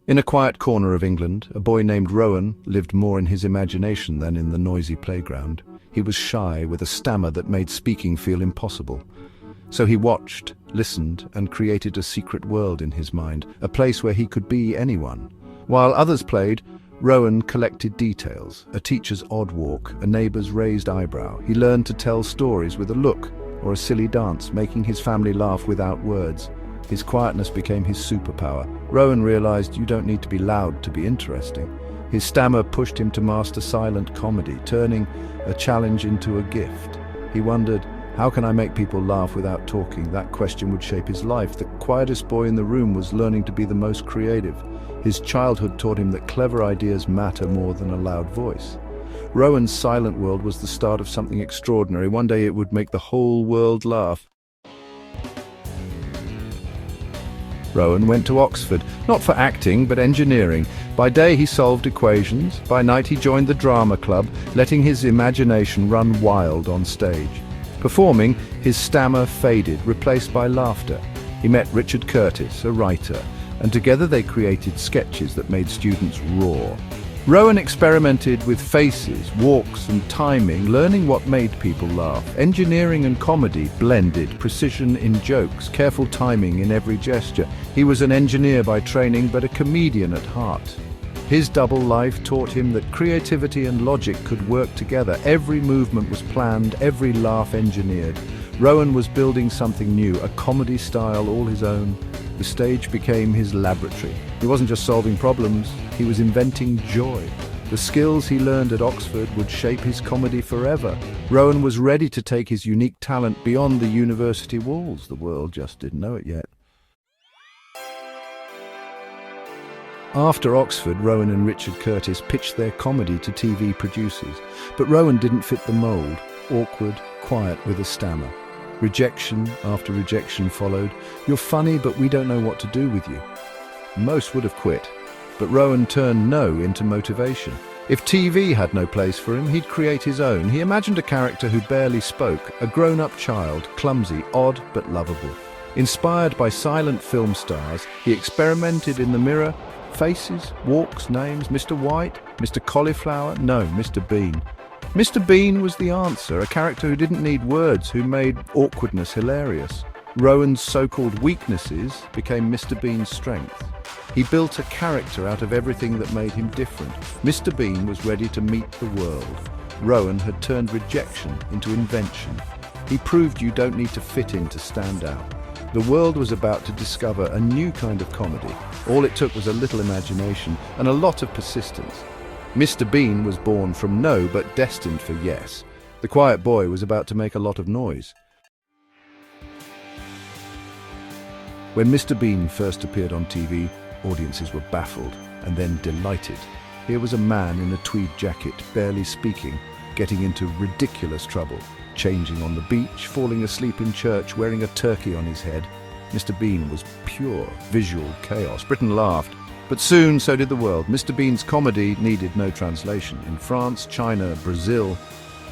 In a quiet corner of England, a boy named Rowan lived more in his imagination than in the noisy playground. He was shy, with a stammer that made speaking feel impossible. So he watched, listened, and created a secret world in his mind, a place where he could be anyone. While others played, Rowan collected details: a teacher's odd walk, a neighbour's raised eyebrow. He learned to tell stories with a look or a silly dance, making his family laugh without words. His quietness became his superpower. Rowan realized you don't need to be loud to be interesting. His stammer pushed him to master silent comedy, turning a challenge into a gift. He wondered, how can I make people laugh without talking? That question would shape his life. The quietest boy in the room was learning to be the most creative. His childhood taught him that clever ideas matter more than a loud voice. Rowan's silent world was the start of something extraordinary. One day it would make the whole world laugh. Rowan went to Oxford, not for acting, but engineering. By day he solved equations. By night he joined the drama club, letting his imagination run wild on stage. Performing, his stammer faded, replaced by laughter. He met Richard Curtis, a writer, and together they created sketches that made students roar. Rowan experimented with faces, walks, and timing, learning what made people laugh. Engineering and comedy blended, precision in jokes, careful timing in every gesture. He was an engineer by training, but a comedian at heart. His double life taught him that creativity and logic could work together. Every movement was planned, every laugh engineered. Rowan was building something new, a comedy style all his own. The stage became his laboratory. He wasn't just solving problems, he was inventing joy. The skills he learned at Oxford would shape his comedy forever. Rowan was ready to take his unique talent beyond the university walls. The world just didn't know it yet. After Oxford, Rowan and Richard Curtis pitched their comedy to TV producers. But Rowan didn't fit the mold. Awkward, quiet, with a stammer. Rejection after rejection followed. You're funny, but we don't know what to do with you. Most would have quit, but Rowan turned no into motivation. If TV had no place for him, he'd create his own. He imagined a character who barely spoke, a grown-up child, clumsy, odd, but lovable. Inspired by silent film stars, he experimented in the mirror. Faces, walks, names, Mr. White, Mr. Cauliflower, no, Mr. Bean. Mr. Bean was the answer, a character who didn't need words, who made awkwardness hilarious. Rowan's so-called weaknesses became Mr. Bean's strength. He built a character out of everything that made him different. Mr. Bean was ready to meet the world. Rowan had turned rejection into invention. He proved you don't need to fit in to stand out. The world was about to discover a new kind of comedy. All it took was a little imagination and a lot of persistence. Mr. Bean was born from no, but destined for yes. The quiet boy was about to make a lot of noise. When Mr. Bean first appeared on TV, audiences were baffled and then delighted. Here was a man in a tweed jacket, barely speaking, getting into ridiculous trouble, changing on the beach, falling asleep in church, wearing a turkey on his head. Mr. Bean was pure visual chaos. Britain laughed, but soon so did the world. Mr. Bean's comedy needed no translation. In France, China, Brazil,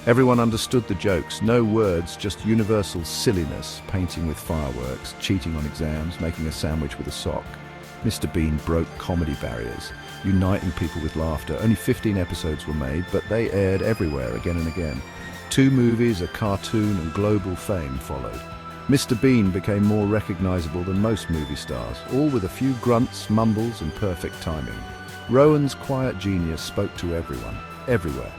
everyone understood the jokes. No words, just universal silliness, painting with fireworks, cheating on exams, making a sandwich with a sock. Mr. Bean broke comedy barriers, uniting people with laughter. Only 15 episodes were made, but they aired everywhere again and again. 2 movies, a cartoon, and global fame followed. Mr. Bean became more recognizable than most movie stars, all with a few grunts, mumbles, and perfect timing. Rowan's quiet genius spoke to everyone, everywhere.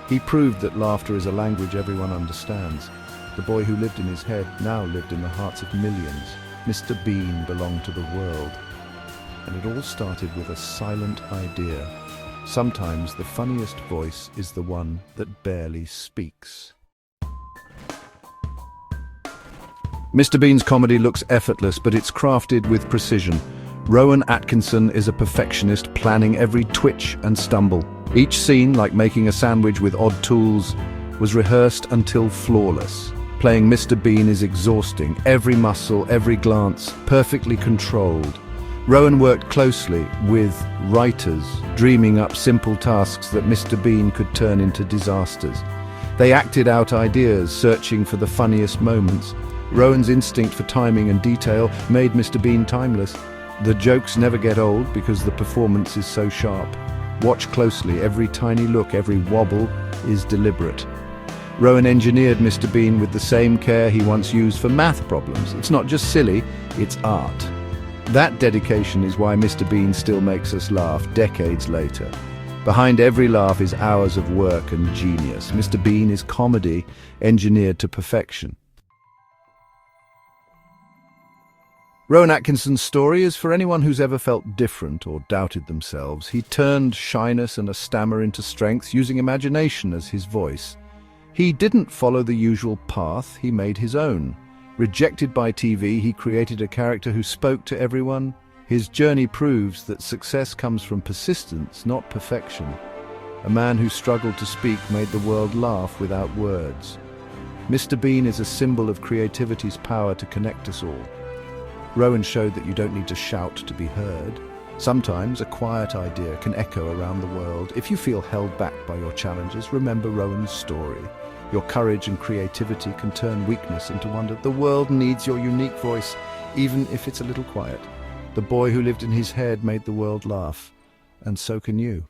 He proved that laughter is a language everyone understands. The boy who lived in his head now lived in the hearts of millions. Mr. Bean belonged to the world. And it all started with a silent idea. Sometimes the funniest voice is the one that barely speaks. Mr. Bean's comedy looks effortless, but it's crafted with precision. Rowan Atkinson is a perfectionist, planning every twitch and stumble. Each scene, like making a sandwich with odd tools, was rehearsed until flawless. Playing Mr. Bean is exhausting. Every muscle, every glance, perfectly controlled. Rowan worked closely with writers, dreaming up simple tasks that Mr. Bean could turn into disasters. They acted out ideas, searching for the funniest moments. Rowan's instinct for timing and detail made Mr. Bean timeless. The jokes never get old because the performance is so sharp. Watch closely, every tiny look, every wobble is deliberate. Rowan engineered Mr. Bean with the same care he once used for math problems. It's not just silly, it's art. That dedication is why Mr. Bean still makes us laugh decades later. Behind every laugh is hours of work and genius. Mr. Bean is comedy engineered to perfection. Rowan Atkinson's story is for anyone who's ever felt different or doubted themselves. He turned shyness and a stammer into strength, using imagination as his voice. He didn't follow the usual path, he made his own. Rejected by TV, he created a character who spoke to everyone. His journey proves that success comes from persistence, not perfection. A man who struggled to speak made the world laugh without words. Mr. Bean is a symbol of creativity's power to connect us all. Rowan showed that you don't need to shout to be heard. Sometimes a quiet idea can echo around the world. If you feel held back by your challenges, remember Rowan's story. Your courage and creativity can turn weakness into wonder. The world needs your unique voice, even if it's a little quiet. The boy who lived in his head made the world laugh, and so can you.